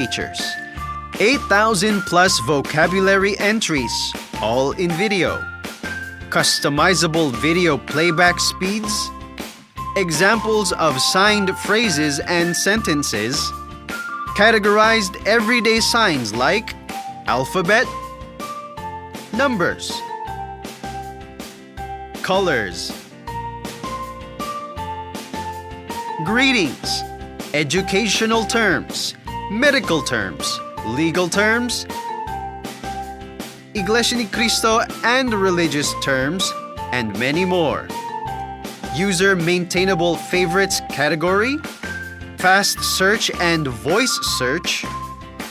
features. 8,000 plus vocabulary entries, all in video. Customizable video playback speeds. Examples of signed phrases and sentences. Categorized everyday signs like alphabet, numbers, colors, greetings, educational terms, medical terms, legal terms, Iglesia ni Cristo and religious terms, and many more. User maintainable favorites category, fast search and voice search,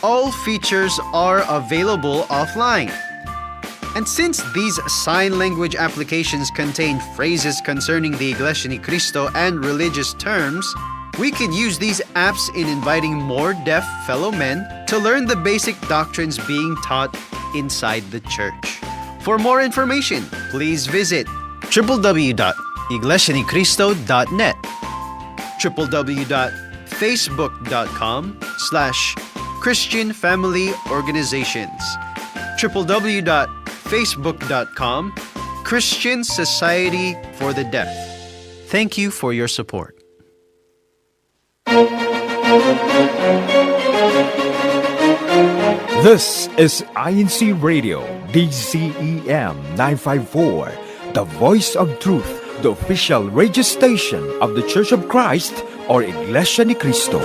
all features are available offline. And since these sign language applications contain phrases concerning the Iglesia ni Cristo and religious terms, we could use these apps in inviting more deaf fellow men to learn the basic doctrines being taught inside the church. For more information, please visit www.iglesianicristo.net, www.facebook.com/Christian Family Organizations, www.facebook.com Christian Society for the Deaf. Thank you for your support. This is INCRadio, DCEM 954, the voice of truth, the official radio station of the Church of Christ or Iglesia ni Cristo.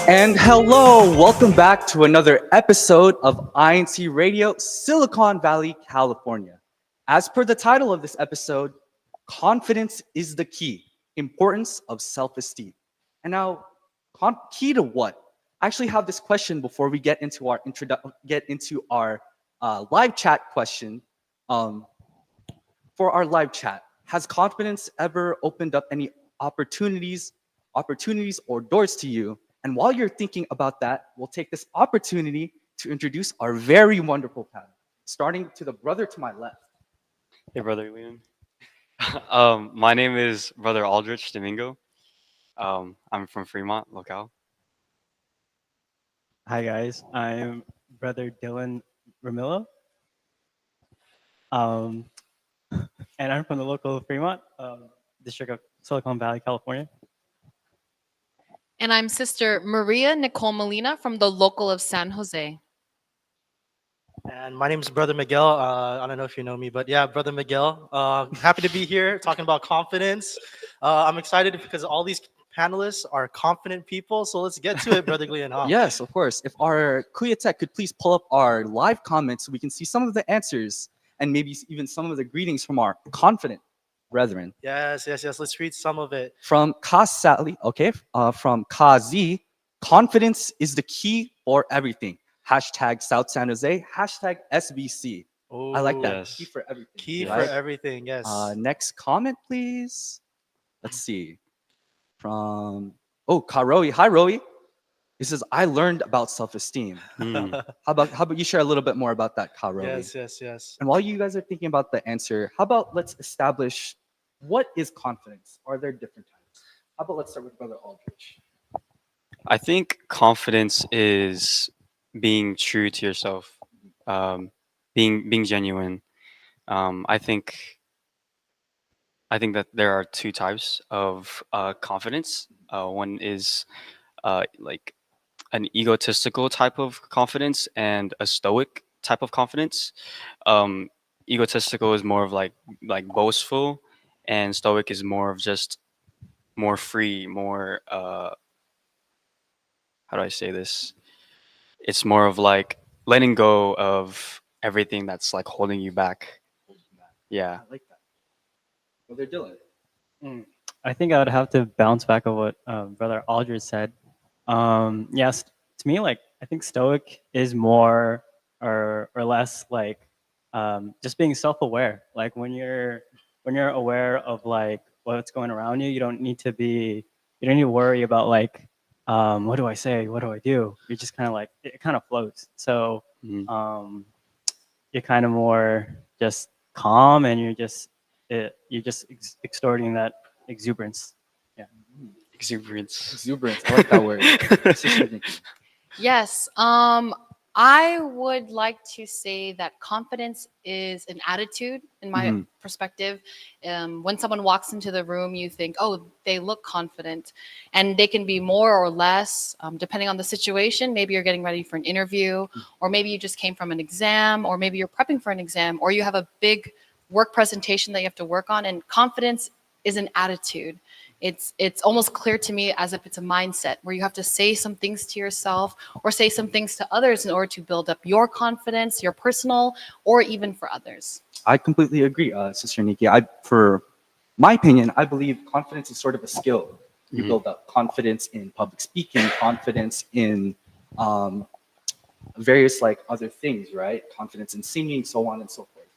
And hello, welcome back to another episode of INCRadio, Silicon Valley, California. As per the title of this episode, confidence is the key, importance of self-esteem. And now, key to what? I actually have this question before we get into our live chat question. For our live chat, has confidence ever opened up any opportunities or doors to you? And while you're thinking about that, we'll take this opportunity to introduce our very wonderful panel, starting to the brother to my left. Hey, Brother Leon. My name is Brother Aldrich Domingo. I'm from Fremont, locale. Hi guys, I'm Brother Dylan Ramillo. And I'm from the local Fremont, district of Silicon Valley, California. And I'm Sister Maria Nicole Molina from the local of San Jose. And my name is Brother Miguel. I don't know if you know me, but yeah, Brother Miguel. Happy to be here talking about confidence. I'm excited because all these panelists are confident people. So let's get to it, Brother Gleon. Yes, of course. If our Kuya Tech could please pull up our live comments so we can see some of the answers and maybe even some of the greetings from our confident brethren. Yes. Let's read some of it. From Kasali, okay, from Kazi, confidence is the key for everything. Hashtag South San Jose, hashtag SBC. Ooh, I like that. Yes. Key for everything. Key right? for everything, yes. Next comment, please. Let's see. From, Karoi. Hi, Roi. He says, I learned about self-esteem. How about you share a little bit more about that, Karoi? Yes. And while you guys are thinking about the answer, how about let's establish what is confidence? Are there different types? How about let's start with Brother Aldrich? I think confidence is being true to yourself, being genuine. I think that there are two types of confidence. One is like an egotistical type of confidence and a stoic type of confidence. Egotistical is more of like boastful, and stoic is more of just more free, more how do I say this? It's more of like letting go of everything that's like holding you back. Yeah. I like that. Brother Dylan. I think I would have to bounce back on what Brother Aldrich said. Yes, to me, like I think stoic is more or less like just being self-aware. Like when you're aware of like what's going around you. You don't need to worry about like, what do I say? What do I do? You're just kind of like, it kind of flows. So Mhm. you're kind of more just calm, and you're just extorting that exuberance. Yeah. Exuberance. Exuberance. I like that word. Sister Nikki. Yes. I would like to say that confidence is an attitude, in my Mhm. perspective. When someone walks into the room, you think, oh, they look confident. And they can be more or less, depending on the situation. Maybe you're getting ready for an interview, or maybe you just came from an exam, or maybe you're prepping for an exam, or you have a big work presentation that you have to work on. And confidence is an attitude. It's almost clear to me as if it's a mindset where you have to say some things to yourself or say some things to others in order to build up your confidence, your personal, or even for others. I completely agree, Sister Nikki. For my opinion, I believe confidence is sort of a skill. You Mhm. build up confidence in public speaking, confidence in um, various like other things, right? Confidence in singing, so on and so forth.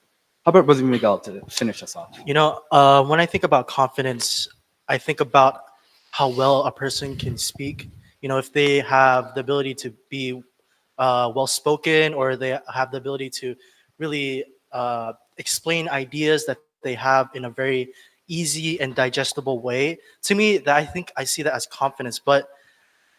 How about Brother Miguel to finish us off? When I think about confidence, I think about how well a person can speak. If they have the ability to be well spoken, or they have the ability to really explain ideas that they have in a very easy and digestible way. To me, that I think I see that as confidence. But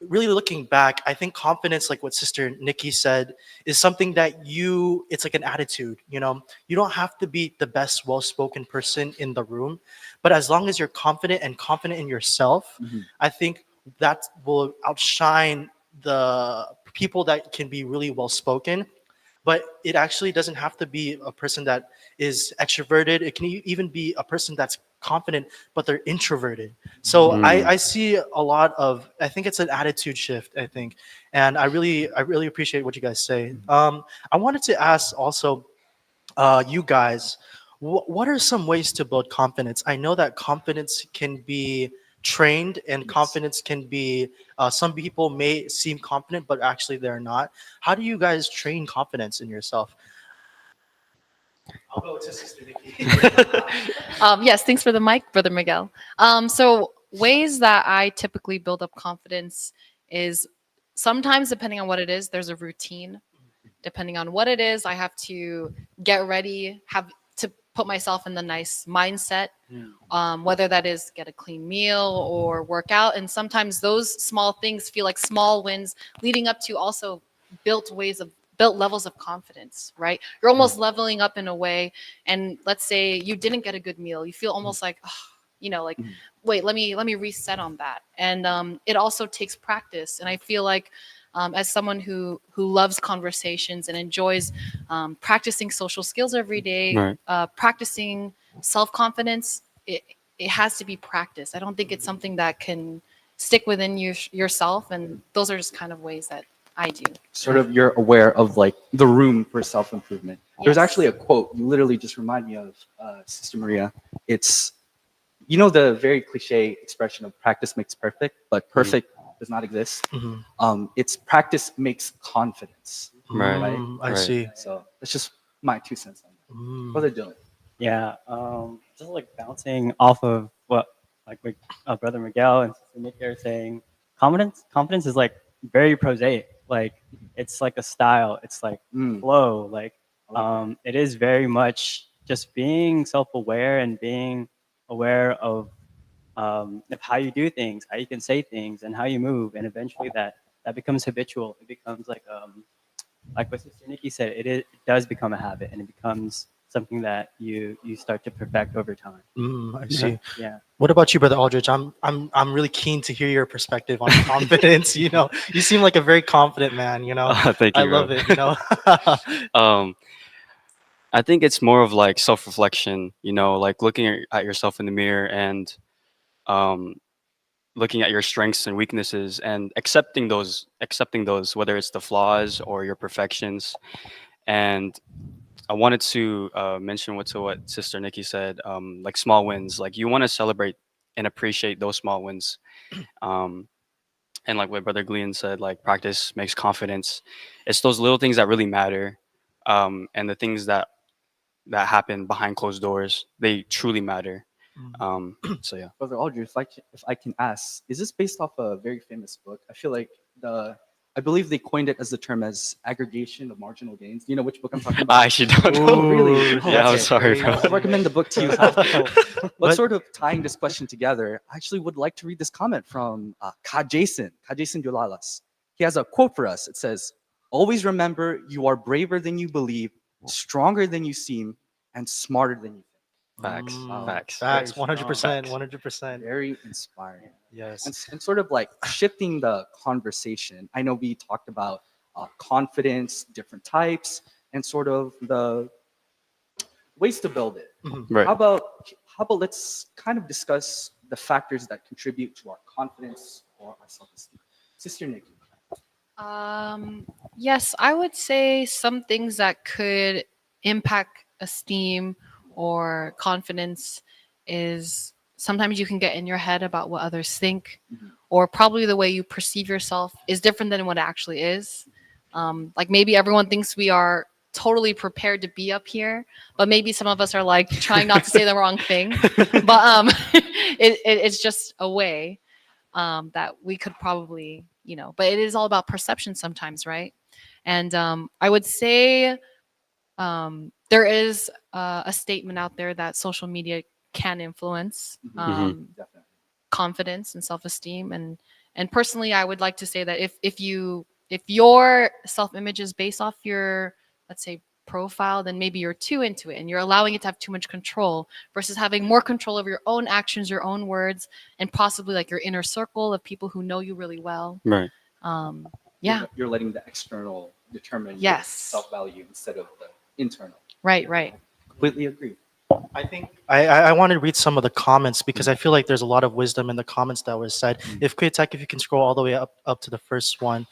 really looking back, I think confidence, like what Sister Nikki said, is something that it's like an attitude. You don't have to be the best well-spoken person in the room, but as long as you're confident in yourself, Mhm. I think that will outshine the people that can be really well-spoken. But it actually doesn't have to be a person that is extroverted. It can even be a person that's confident but they're introverted. So I, Mm. I see a lot of, I think it's an attitude shift, I think. And I really appreciate what you guys say. I wanted to ask also, you guys, what are some ways to build confidence? I know that confidence can be trained, and Yes. confidence can be, some people may seem confident but actually they're not. How do you guys train confidence in yourself? I'll go to Sister Nikki. Yes, thanks for the mic, Brother Miguel. So, ways that I typically build up confidence is sometimes, depending on what it is, there's a routine. Depending on what it is, I have to get ready, have to put myself in the nice mindset, whether that is get a clean meal or work out. And sometimes those small things feel like small wins leading up to also built levels of confidence, right? You're almost leveling up in a way. And let's say you didn't get a good meal, you feel almost like, oh, like, Mhm. wait, let me reset on that. And it also takes practice. And I feel like as someone who loves conversations and enjoys practicing social skills every day, Right. practicing self confidence, it has to be practiced. I don't think it's something that can stick within yourself, and those are just kind of ways that I do. Sort of you're aware of like the room for self-improvement. There's Yes. actually a quote you literally just remind me of, Sister Maria. It's the very cliche expression of practice makes perfect, but perfect does not exist. Mhm. It's practice makes confidence, Right. right? I Right. see. So that's just my 2 cents on that. Mm. Brother Dylan. Yeah, just like bouncing off of what Brother Miguel and Sister Nick are saying. Confidence is like very prosaic. Like it's like a style. It's like Mm, flow. Like I like that. it is very much just being self-aware and being aware of how you do things, how you can say things, and how you move, and eventually that becomes habitual. It becomes like what Sister Nikki said, it does become a habit, and it becomes something that you start to perfect over time. I Yeah. see. Yeah. What about you, Brother Aldrich? I'm really keen to hear your perspective on confidence. You seem like a very confident man. Thank I you, bro. love it. um, I think it's more of like self-reflection. Like looking at yourself in the mirror and um, looking at your strengths and weaknesses and accepting those, whether it's the flaws or your perfections. And I wanted to mention what Sister Nikki said, like small wins. Like you want to celebrate and appreciate those small wins. Um, and like what Brother Glean said, like practice makes confidence. It's those little things that really matter, and the things that happen behind closed doors. They truly matter. So yeah. Brother Audrey, if I can ask, is this based off a very famous book? I feel like I believe they coined it as the term as aggregation of marginal gains. Do you know which book I'm talking I about? actually don't know. Oh, really? Ooh, Oh, Yeah, I'm okay. sorry, bro. I'll recommend the book to you after. But But- sort of tying this question together, I actually would like to read this comment from Ka Jason Dulalas. He has a quote for us. It says, "Always remember you are braver than you believe, stronger than you seem, and smarter than you think." Facts. Mm, Facts. facts, Very strong. 100%, Facts. 100%. Very inspiring. Yes. And sort of like shifting the conversation. I know we talked about confidence, different types, and sort of the ways to build it. Right. How about let's kind of discuss the factors that contribute to our confidence or our self-esteem. Sister Nikki. Yes, I would say some things that could impact esteem or confidence is sometimes you can get in your head about what others think, or probably the way you perceive yourself is different than what it actually is. Like maybe everyone thinks we are totally prepared to be up here, but maybe some of us are like trying not to say the wrong thing. But it's just a way that we could probably, but it is all about perception sometimes, right? And I would say there is a statement out there that social media can influence Definitely. confidence and self-esteem, and personally I would like to say that if your self-image is based off your, let's say, profile, then maybe you're too into it and you're allowing it to have too much control versus having more control over your own actions, your own words, and possibly like your inner circle of people who know you really well. Right. Yeah. You're letting the external determine your Yes. self-value instead of the internal. Right. Completely agree. I think I want to read some of the comments because I feel like there's a lot of wisdom in the comments that was said. If Kwiatek, if you can scroll all the way up to the first one.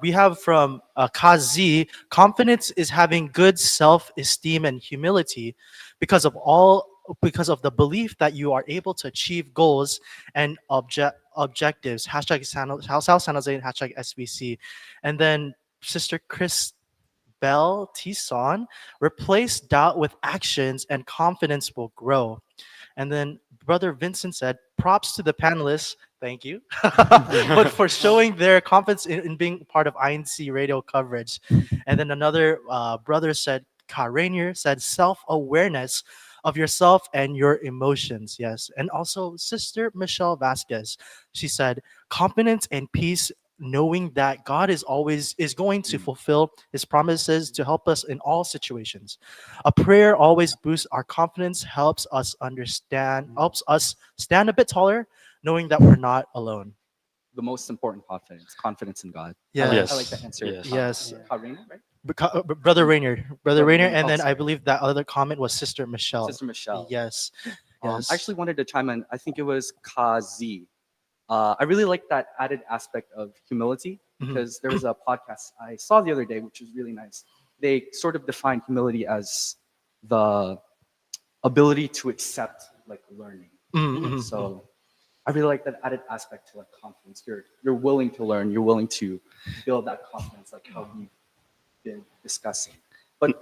We have from Kazi, confidence is having good self-esteem and humility because of the belief that you are able to achieve goals and objectives. Hashtag South San Jose and hashtag SBC. And then Sister Chris Bell Tison, replace doubt with actions and confidence will grow. And then Brother Vincent said, props to the panelists. Thank you. But for showing their confidence in being part of INC radio coverage. And then another brother said, Ka Rainier said, self awareness of yourself and your emotions. Yes. And also Sister Michelle Vasquez, she said, confidence and peace knowing that God is going to fulfill his promises to help us in all situations. A prayer always boosts our confidence, helps us stand a bit taller, knowing that we're not alone. The most important confidence in God. Yeah. Yes. I like that answer. Yes. Yes. Karina, right? Brother Rainier, Brother Rainier, Rainier. and Oh, then I sorry. believe that other comment was Sister Michelle. Sister Michelle. Yes. I Yes. actually wanted to chime in. I think it was Kazi. I really like that added aspect of humility because there was a podcast I saw the other day, which was really nice. They sort of defined humility as the ability to accept like learning. So I really like that added aspect to like confidence. You're willing to learn. You're willing to build that confidence, like how we've been discussing. But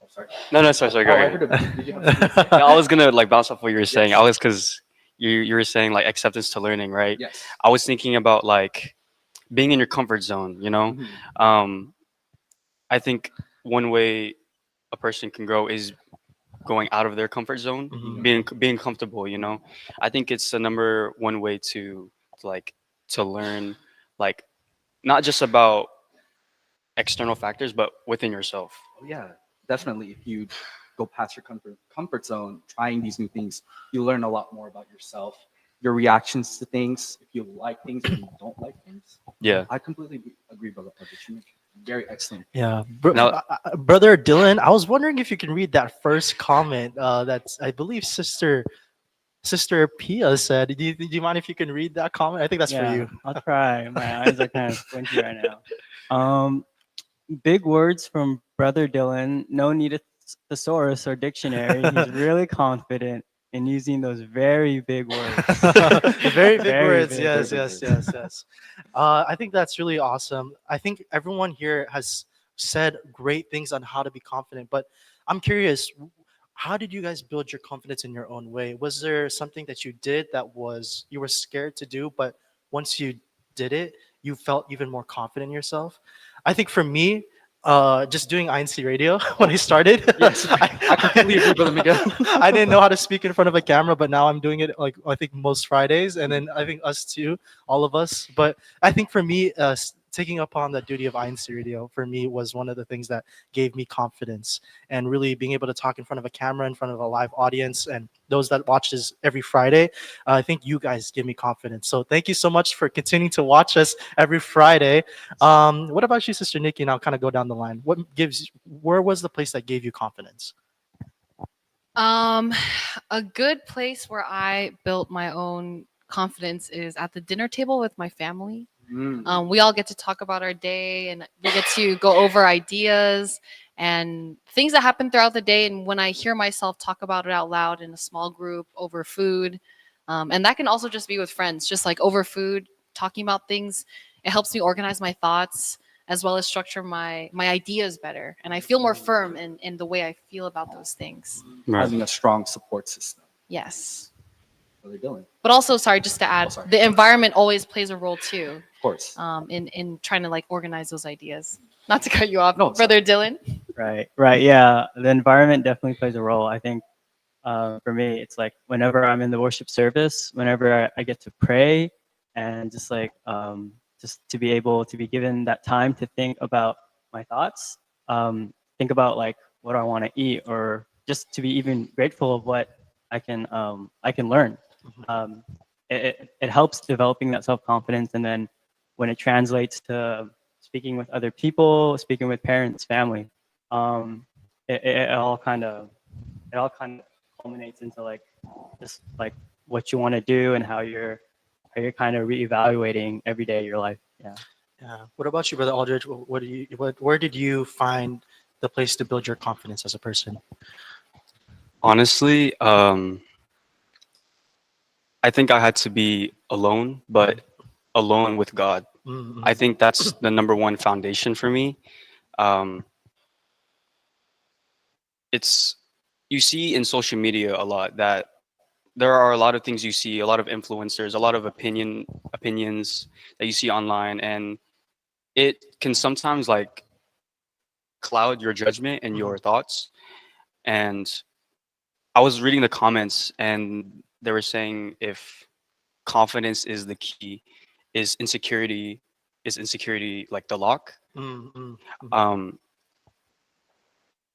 oh, sorry. No, sorry. Go Oh, I ahead. heard did you have something to say? No, I was gonna like bounce off what you were saying. Yes. I was because you were saying like acceptance to learning, right? Yes. I was thinking about like being in your comfort zone. I think one way a person can grow is going out of their comfort zone, being comfortable. I think it's the number one way to learn, like not just about external factors, but within yourself. Oh, yeah, definitely. If you go past your comfort zone, trying these new things, you learn a lot more about yourself, your reactions to things, if you like things, if you don't like things. Yeah. I completely agree, brother. Very excellent. Yeah, Now- Brother Dylan, I was wondering if you can read that first comment. That's I believe Sister Pia said. Do you mind if you can read that comment? I think that's for you. I'll try. My eyes are kind of squinty right now. Big words from Brother Dylan. No need a thesaurus or dictionary. He's really confident in using those very big words. Very big Very words. big, Yes, very yes, big yes, yes. I think that's really awesome. I think everyone here has said great things on how to be confident, but I'm curious. how did you guys build your confidence in your own way? Was there something that you did that was you were scared to do, but once you did it, you felt even more confident in yourself? I think for me, just doing INC radio when I started. Yes, I completely agree, Brother Miguel. I didn't know how to speak in front of a camera, but now I'm doing it like I think most Fridays, and then I think us too, all of us. But I think for me, taking upon the duty of INC radio for me was one of the things that gave me confidence, and really being able to talk in front of a camera, in front of a live audience, and those that watch this every Friday. I think you guys give me confidence. So thank you so much for continuing to watch us every Friday. What about you, Sister Nikki? And I'll kind of go down the line. Where was the place that gave you confidence? A good place where I built my own confidence is at the dinner table with my family. We all get to talk about our day, and we get to go over ideas and things that happen throughout the day. And when I hear myself talk about it out loud in a small group over food, and that can also just be with friends, just like over food, talking about things, it helps me organize my thoughts as well as structure my ideas better. And I feel more firm in the way I feel about those things. Having a strong support system. Yes. Brother Dylan. But also, sorry, just to add, sorry. the environment always plays a role too. Of course. In trying to like organize those ideas. Not to cut you off, No, Brother Dylan. Right. Yeah, the environment definitely plays a role. I think for me, it's like whenever I'm in the worship service, whenever I get to pray, and just like just to be able to be given that time to think about my thoughts, think about like what I want to eat, or just to be even grateful of what I can learn. It helps developing that self-confidence, and then when it translates to speaking with other people, speaking with parents, family, it all kind of culminates into like just like what you want to do and how you're kind of reevaluating every day of your life. Yeah. What about you, Brother Aldridge? Where did you find the place to build your confidence as a person? Honestly, I think I had to be alone, but alone with God. Mm-hmm. I think that's the number one foundation for me. It's you see in social media a lot that there are a lot of things you see, a lot of influencers, a lot of opinions that you see online, and it can sometimes like cloud your judgment and your thoughts. And I was reading the comments, and they were saying if confidence is the key, is insecurity like the lock? Um,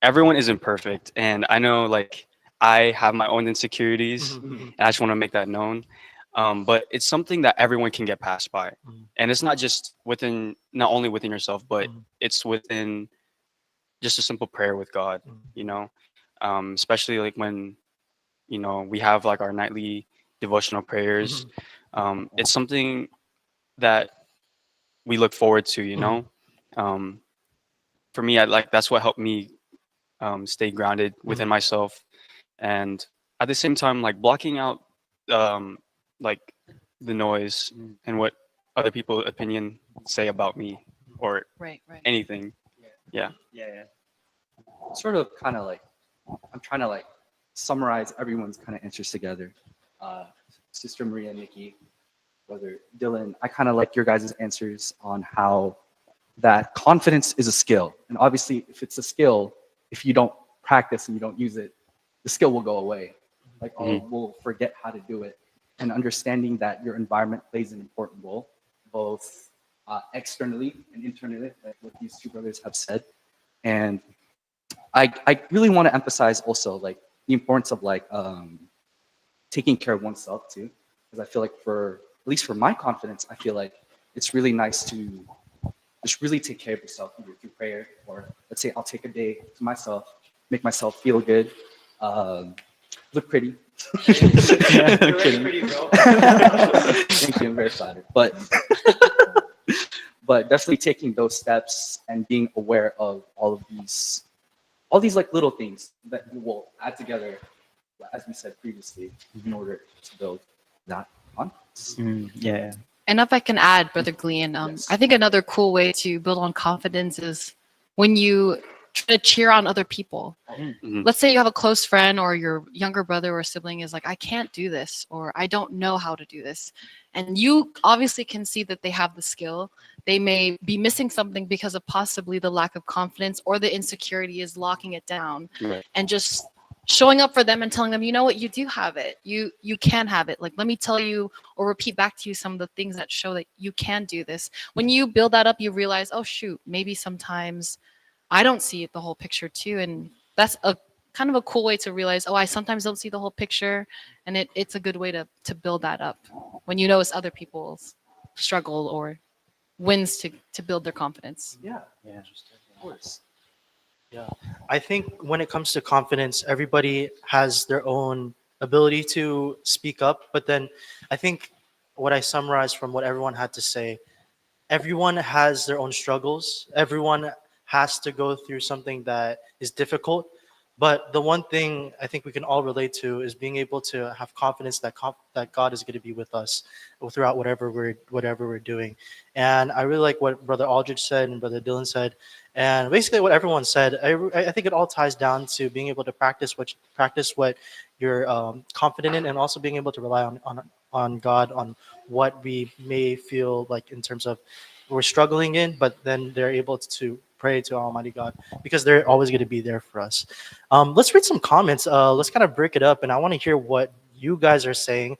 everyone isn't perfect, and I know like I have my own insecurities, and I just want to make that known. But it's something that everyone can get past by, and it's not just not only within yourself, but it's within just a simple prayer with God. You know, especially like when we have like our nightly devotional prayers. It's something that we look forward to. For me, that's what helped me stay grounded within myself, and at the same time like blocking out like the noise and what other people's opinion say about me or Right. anything. Yeah. Sort of kind of like I'm trying to like summarize everyone's kind of answers together. Sister Maria, Nikki, Brother Dylan, I kind of like your guys' answers on how that confidence is a skill. And obviously, if it's a skill, if you don't practice and you don't use it, the skill will go away. Like, we'll forget how to do it. And understanding that your environment plays an important role, both externally and internally, like what these two brothers have said. And I really want to emphasize also like the importance of like taking care of oneself too, because I feel like at least for my confidence, I feel like it's really nice to just really take care of yourself, either through prayer or let's say I'll take a day to myself, make myself feel good, look pretty. You're pretty, bro. Thank you, I'm very flattered. But definitely taking those steps and being aware of all these like little things that you will add together, as we said previously, in order to build that confidence. Yeah. And if I can add, Brother Glean, Yes. I think another cool way to build on confidence is when you try to cheer on other people. Mhm. Let's say you have a close friend or your younger brother or sibling is like, I can't do this, or I don't know how to do this. And you obviously can see that they have the skill. They may be missing something because of possibly the lack of confidence or the insecurity is locking it down. Right. And just showing up for them and telling them, you know what, you do have it. You can have it. Like, let me tell you or repeat back to you some of the things that show that you can do this. When you build that up, you realize, oh shoot, maybe sometimes I don't see it the whole picture too. And that's a kind of a cool way to realize, oh, I sometimes don't see the whole picture. And it's a good way to build that up when you notice other people's struggle or wins to build their confidence. Yeah. Yeah. Of course. Yeah. I think when it comes to confidence, everybody has their own ability to speak up. But then I think what I summarized from what everyone had to say, everyone has their own struggles. Everyone has to go through something that is difficult. But the one thing I think we can all relate to is being able to have confidence that that God is going to be with us throughout whatever we're doing. And I really like what Brother Aldrich said and Brother Dylan said, and basically what everyone said. I think it all ties down to being able to practice what you're confident in, and also being able to rely on God on what we may feel like in terms of we're struggling in, but then they're able to pray to Almighty God because they're always going to be there for us. Let's read some comments. Let's kind of break it up, and I want to hear what you guys are saying.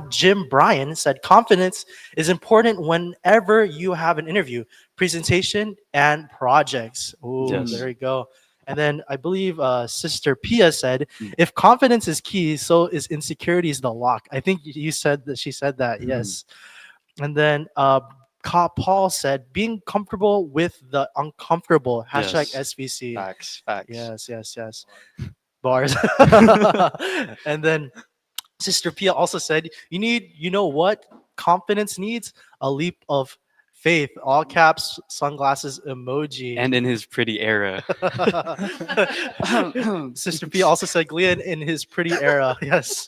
Jim Bryan said, confidence is important whenever you have an interview, presentation, and projects. Oh, Yes. there you go. And then I believe Sister Pia said, Mm. if confidence is key, so is insecurity is the lock. I think you said that she said that, Mm. yes. And then Paul said, being comfortable with the uncomfortable. Hashtag Yes. SVC. Facts. Facts. Yes. Bars. And then Sister Pia also said, you know what? Confidence needs a leap of faith. All caps, sunglasses emoji. And in his pretty era. Sister Pia also said, Glenn in his pretty era. Yes.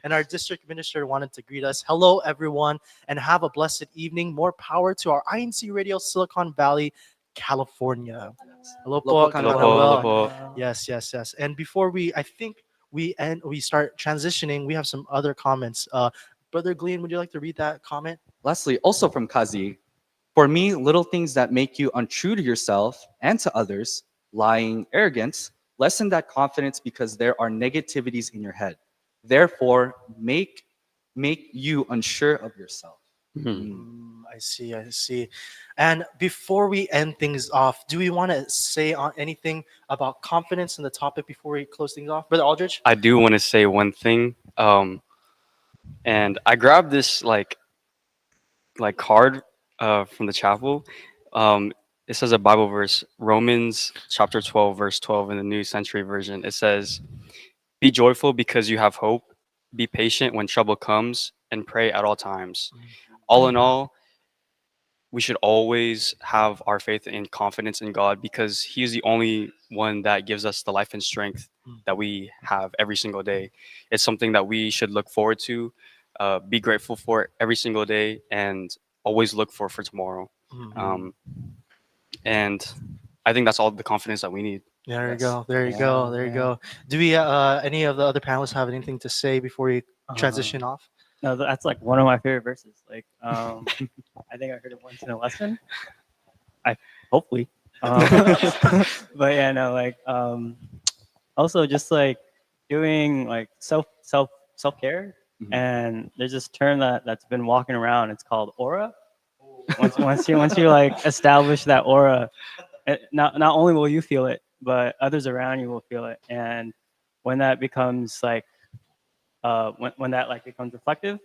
And our district minister wanted to greet us. Hello, everyone, and have a blessed evening. More power to our INC Radio, Silicon Valley, California. Hello, Hello po. po, Hello Hello, po, well. Yes. And before I think we start transitioning, we have some other comments. Brother Glean, would you like to read that comment? Lastly, also from Kazi, for me, little things that make you untrue to yourself and to others, lying, arrogance, lessen that confidence because there are negativities in your head. Therefore, make you unsure of yourself. Mhm. I see. And before we end things off, do we want to say anything about confidence in the topic before we close things off? Brother Aldrich? I do want to say one thing. And I grabbed this card from the chapel. It says a Bible verse, Romans chapter 12, verse 12 in the New Century Version. It says, be joyful because you have hope. Be patient when trouble comes and pray at all times. All in all, we should always have our faith and confidence in God because He is the only one that gives us the life and strength that we have every single day. It's something that we should look forward to, be grateful for every single day, and always look for tomorrow. Mhm. And I think that's all the confidence that we need. There you Yes. go. There you Yeah, go. There you yeah. go. Do we any of the other panelists have anything to say before we transition off? No, that's like one of my favorite verses. Like, I think I heard it once in a lesson. I hopefully. But yeah, no, like, also just like doing like self care. Mhm. And there's this term that's been walking around. It's called aura. Once you like establish that aura, not only will you feel it, but others around you will feel it. And when that becomes like when that like becomes reflective,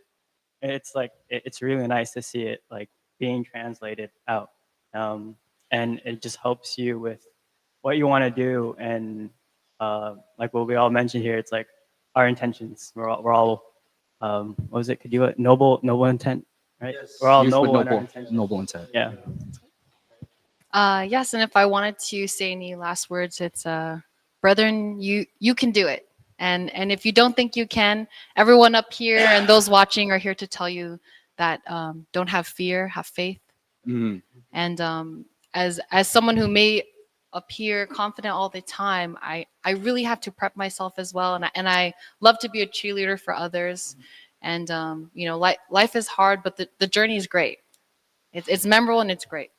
it's like it's really nice to see it like being translated out, and it just helps you with what you want to do. And like what we all mentioned here, it's like our intentions. We're all what was it? Could you noble intent, right? Yes. We're all Youth with noble in our intentions. noble intent. Yeah. Yes, and if I wanted to say any last words, it's brethren, you can do it. And if you don't think you can, everyone up here and those watching are here to tell you that don't have fear, have faith. Mhm. And as someone who may appear confident all the time, I really have to prep myself as well, and I love to be a cheerleader for others. And you know, life is hard, but the journey is great. It's memorable and it's great.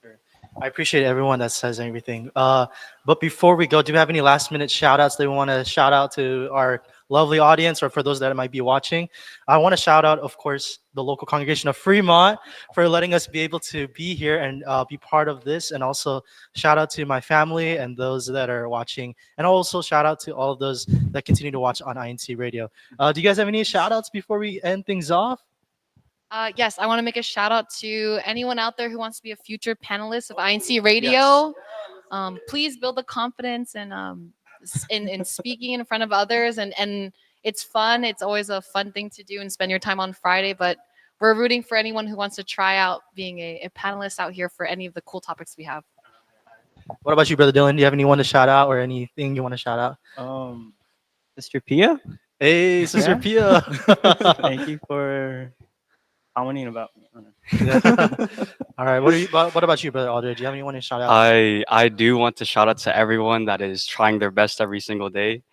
Sure. I appreciate everyone that says everything. But before we go, do you have any last minute shout outs that we want to shout out to our lovely audience or for those that might be watching? I want to shout out, of course, the local congregation of Fremont for letting us be able to be here and be part of this. And also shout out to my family and those that are watching. And also shout out to all of those that continue to watch on INC Radio. Do you guys have any shout outs before we end things off? Yes, I want to make a shout out to anyone out there who wants to be a future panelist of INC Radio. Please build the confidence and in speaking in front of others, and it's fun. It's always a fun thing to do and spend your time on Friday. But we're rooting for anyone who wants to try out being a panelist out here for any of the cool topics we have. What about you, Brother Dylan? Do you have anyone to shout out or anything you want to shout out? Sister Pia, Hey, Sister Pia. thank you for commenting about me. All right. What about you, Brother Aldridge? Do you have anyone to shout out? I do want to shout out to everyone that is trying their best every single day.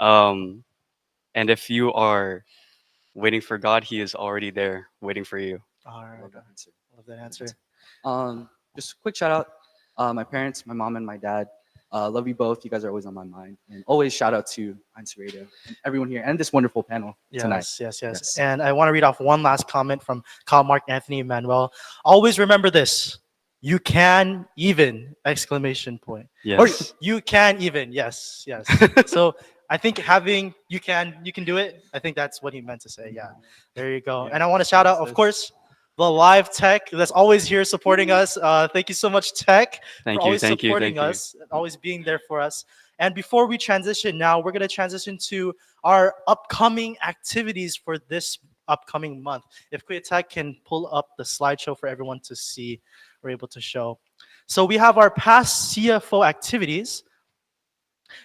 And if you are waiting for God, He is already there waiting for you. All right. Love that answer. Love that answer. Just a quick shout out. My parents, my mom and my dad. Love you both. You guys are always on my mind. And always shout out to INCRadio and everyone here and this wonderful panel tonight. Yes. And I want to read off one last comment from Kyle, Mark, Anthony, Emmanuel. Always remember this. You can even! Exclamation point. Yes. Or you can even. Yes. So I think having you can do it. I think that's what he meant to say. Yeah. There you go. Yeah. And I want to shout out, of course, the live tech that's always here supporting us. Thank you so much, Tech, for always supporting us, always being there for us. And before we transition now, we're going to transition to our upcoming activities for this upcoming month. If Kuya Tech can pull up the slideshow for everyone to see, we're able to show. So we have our past CFO activities.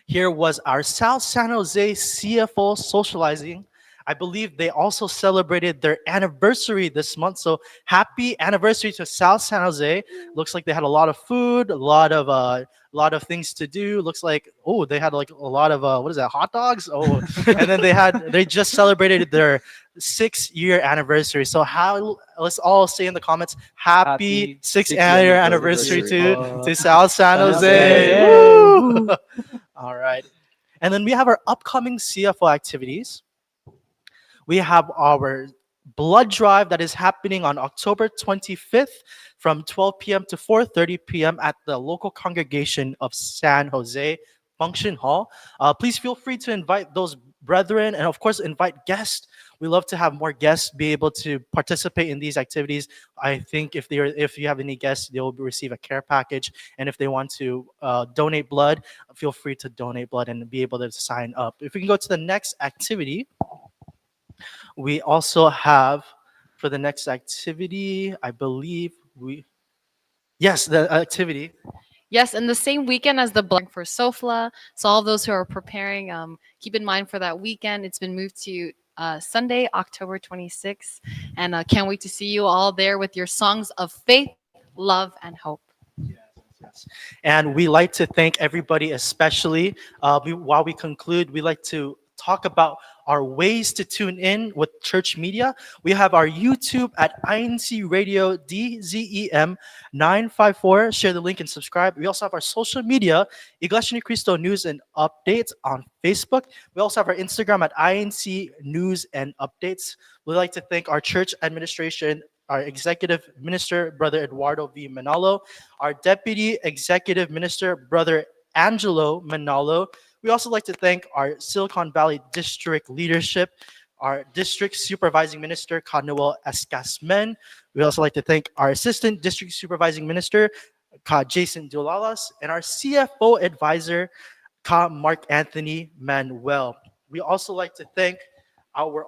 Here was our South San Jose CFO socializing. I believe they also celebrated their anniversary this month. So happy anniversary to South San Jose. Looks like they had a lot of food, a lot of things to do. Looks like they had like a lot of hot dogs. And then they just celebrated their 6-year anniversary. So let's all say in the comments, happy 6th-year anniversary to South San Jose. Woo! All right. And then we have our upcoming CFO activities. We have our blood drive that is happening on October 25th from 12 p.m. to 4:30 p.m. at the local congregation of San Jose Function Hall. Please feel free to invite those brethren and, of course, invite guests. We love to have more guests be able to participate in these activities. I think if you have any guests, they will receive a care package. And if they want to donate blood, feel free to donate blood and be able to sign up. If we can go to the next activity. We also have, for the next activity, I believe the activity. Yes, and the same weekend as the blood for SOFLA. So all those who are preparing, keep in mind for that weekend. It's been moved to Sunday, October 26th. And can't wait to see you all there with your songs of faith, love, and hope. Yes. And we like to thank everybody, especially while we conclude, we like to talk about our ways to tune in with church media. We have our YouTube at INC Radio DZEM 954. Share the link and subscribe. We also have our social media, Iglesia Ni Cristo News and Updates on Facebook. We also have our Instagram at INC News and Updates. We'd like to thank our church administration, our executive minister, Brother Eduardo V. Manalo, our deputy executive minister, Brother Angelo Manalo. We also like to thank our Silicon Valley district leadership, our district supervising minister, Ka Noel Escasmen. We also like to thank our assistant district supervising minister, Ka Jason Dulalas, and our CFO advisor, Ka Mark Anthony Manuel. We also like to thank our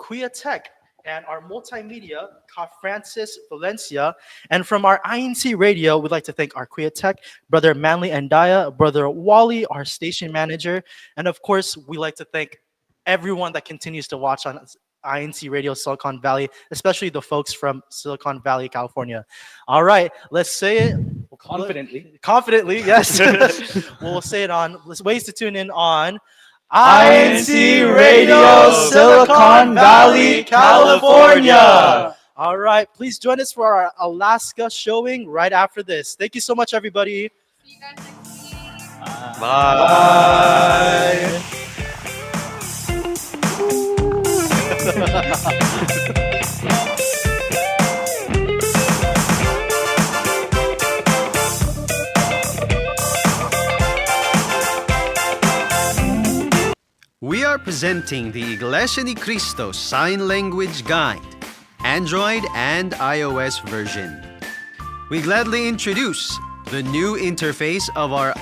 Kuya Tech and our multimedia, Ka Francis Valencia. And from our INC Radio, we'd like to thank our Kuya Tech, Brother Manly Andaya, Brother Wally, our station manager. And of course, we like to thank everyone that continues to watch INC Radio Silicon Valley, especially the folks from Silicon Valley, California. All right, let's say it Confidently. confidently. Yes, we'll say it on ways to tune in on INC Radio, Silicon Valley, California. All right, please join us for our Alaska showing right after this. Thank you so much, everybody. See you guys next week. Bye. We are presenting the Iglesia ni Cristo Sign Language Guide, Android and iOS version. We gladly introduce the new interface of our